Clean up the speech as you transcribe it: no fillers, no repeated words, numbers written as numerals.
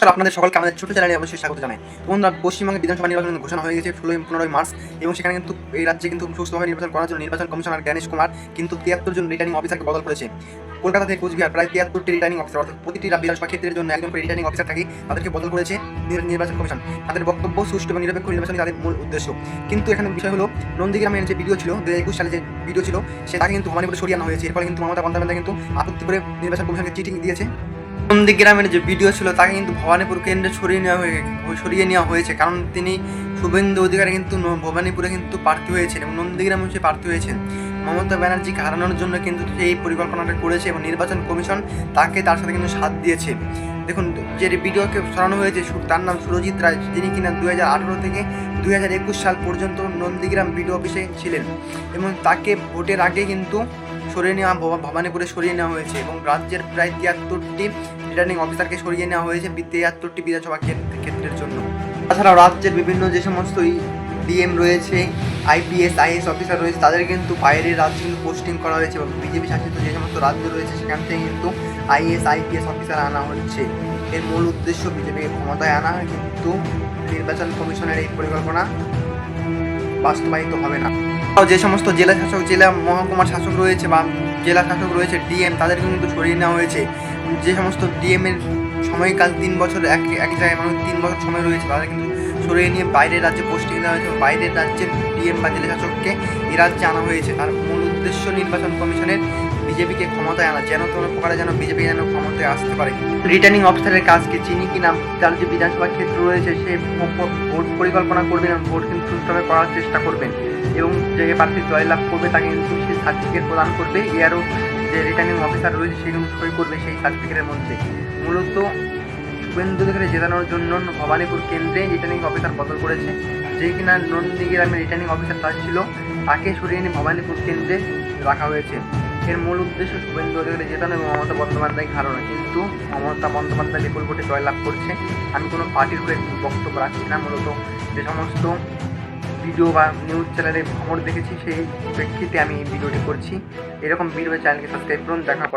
নমস্কার, আপনাদের সকলকে আমাদের ছোট চ্যানেলে অবশ্যই স্বাগত জানাই। বন্ধুরা, পশ্চিমবঙ্গের বিধানসভা নির্বাচন ঘোষণা হয়ে গেছে 15ই মার্চ এবং সেখানে কিন্তু এই রাজ্যে কিন্তু সুষ্ঠুভাবে নির্বাচন করার জন্য নির্বাচন কমিশনার জ্ঞানেশ কুমার কিন্তু 73 জন রিটার্নিং অফিসারকে বদল করেছে। কলকাতা থেকে কোচবিহার প্রায় 73টি রিটার্নিং অফিসার, অর্থাৎ প্রতিটি বিধানসভা ক্ষেত্রের জন্য একজন করে রিটার্নিং অফিসার থাকে, তাদেরকে বদল করেছে নির্বাচন কমিশন। তাদের বক্তব্য সুষ্ঠু এবং নিরপেক্ষ নির্বাচনই তাদের মূল উদ্দেশ্য। কিন্তু এখানে বিষয় হলো, নন্দীগ্রামের যে ভিডিও ছিল 2021 সালে যে ভিডিও ছিল সেটাকে কিন্তু ভবানীপুরে সরিয়ে আনা হয়েছে। এর ফলে কিন্তু মমতা বন্দ্যোপাধ্যায় কিন্তু আপত্তি করে নির্বাচন কমিশনকে চিঠি দিয়েছে। নন্দীগ্রামের যে ভিডিও ছিল তাকে কিন্তু ভবানীপুর কেন্দ্রে সরিয়ে নেওয়া হয়েছে, কারণ তিনি শুভেন্দু অধিকারী কিন্তু ভবানীপুরে কিন্তু প্রার্থী হয়েছেন এবং নন্দীগ্রামে সে প্রার্থী হয়েছেন। মমতা ব্যানার্জিকে হারানোর জন্য কিন্তু সেই পরিকল্পনাটা করেছে এবং নির্বাচন কমিশন তার সাথে কিন্তু সাথ দিয়েছে। দেখুন, যে ভিডিওকে সরানো হয়েছে তার নাম সুরজিৎ রায়, যিনি কিনা 2018 থেকে 2021 সাল পর্যন্ত নন্দীগ্রাম বিডিও অফিসে ছিলেন এবং তাকে ভোটের আগে কিন্তু ভবানীপুরে সরিয়ে নেওয়া হয়েছে এবং রাজ্যের প্রায় 73টি রিটার্নিং অফিসারকে সরিয়ে নেওয়া হয়েছে 73টি বিধানসভা ক্ষেত্রের জন্য। তাছাড়াও রাজ্যের বিভিন্ন যে সমস্ত ডিএম রয়েছে, আইপিএস আইএস অফিসার রয়েছে, তাদের কিন্তু বাইরের রাজ্যে কিন্তু পোস্টিং করা হয়েছে এবং বিজেপি শাসিত যে সমস্ত রাজ্য রয়েছে সেখান থেকে কিন্তু আইএস আইপিএস অফিসার আনা হচ্ছে। এর মূল উদ্দেশ্য বিজেপিকে ক্ষমতায় আনা, কিন্তু নির্বাচন কমিশনের এই পরিকল্পনা বাস্তবায়িত হবে না। যে সমস্ত জেলা শাসক, জেলা মহকুমার শাসক রয়েছে বা জেলা শাসক রয়েছে ডিএম, তাদেরকে কিন্তু সরিয়ে নেওয়া হয়েছে। যে সমস্ত ডিএমের সময়কাল 3 বছর এক জায়গায়, মানে 3 বছর সময় রয়েছে, তাদের কিন্তু সরিয়ে নিয়ে বাইরের রাজ্যে পোস্টিং দেওয়া হয়েছে। বাইরের রাজ্যের ডিএম বা জেলা শাসককে এই রাজ্যে আনা হয়েছে। তার মূল উদ্দেশ্য নির্বাচন কমিশনের বিজেপিকে ক্ষমতায় আনা, যেন কোনো প্রকারে যেন বিজেপি যেন ক্ষমতায় আসতে পারে। রিটার্নিং অফিসারের কাজকে যিনি কিনা তার যে বিধানসভা ক্ষেত্র রয়েছে সে ভোট পরিকল্পনা করবেন এবং ভোট কিন্তু সুষ্ঠুভাবে করার চেষ্টা করবেন এবং যে প্রার্থী জয়লাভ করবে তাকে কিন্তু সেই সার্টিফিকেট প্রদান করবে। এরও যে রিটার্নিং অফিসার রয়েছে সে কিন্তু সই করবে সেই সার্টিফিকেটের মধ্যে। মূলত শুভেন্দু অধিকারী জেতানোর জন্য ভবানীপুর কেন্দ্রে রিটার্নিং অফিসার বদল করেছে। যে কিনা নন্দীগ্রামের রিটার্নিং অফিসার তার ছিল, তাকে সরিয়ে নিয়ে ভবানীপুর কেন্দ্রে রাখা হয়েছে। এর মূল উদ্দেশ্য শুভেন্দু অধিকারী জেতানো এবং মমতা বন্দ্যোপাধ্যায় হারানো। কিন্তু মমতা বন্দ্যোপাধ্যায় বিপুল ভোটে জয়লাভ করছে। আমি কোনো পার্টির হয়ে বক্তব্য রাখছি না, মূলত যে সমস্ত ভিডিও বা নিউজ চ্যানেলে খবর দেখেছি সেই প্রেক্ষিতে আমি এই ভিডিওটি করছি। এরকম ভিডিও চ্যানেলকে সাবস্ক্রাইব করুন। দেখা